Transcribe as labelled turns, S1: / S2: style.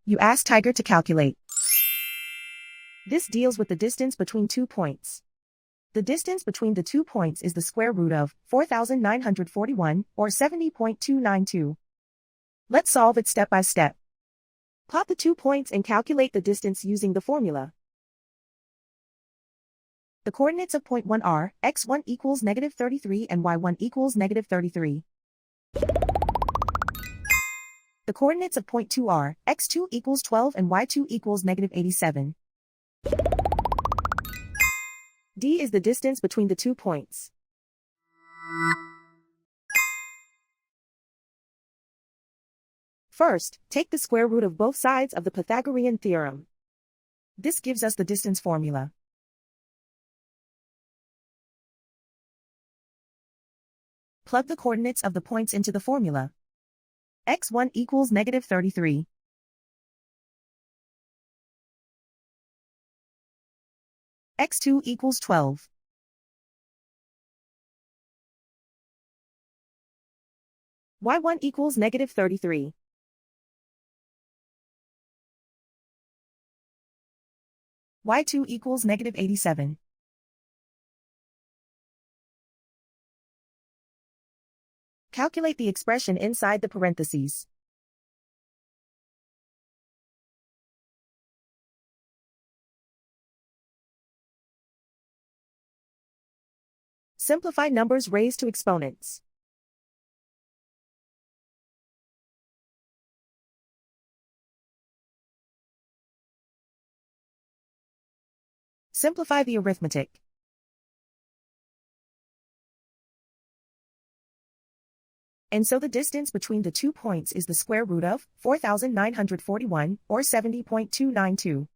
S1: You ask Tiger to calculate. This deals with the distance between 2 points. The distance between the 2 points is the square root of 4,941, or 70.292. Let's solve it step by step. Plot the 2 points and calculate the distance using the formula. The coordinates of point 1 are, x1 equals -33 and y1 equals -33. The coordinates of point 2 are, x2 equals 12 and y2 equals -87. D is the distance between the 2 points. First, take the square root of both sides of the Pythagorean theorem. This gives us the distance formula. Plug the coordinates of the points into the formula. x1 equals -33. x2 equals 12. y1 equals -33. y2 equals -87. Calculate the expression inside the parentheses. Simplify numbers raised to exponents. Simplify the arithmetic. And so the distance between the 2 points is the square root of 4,941, or 70.292.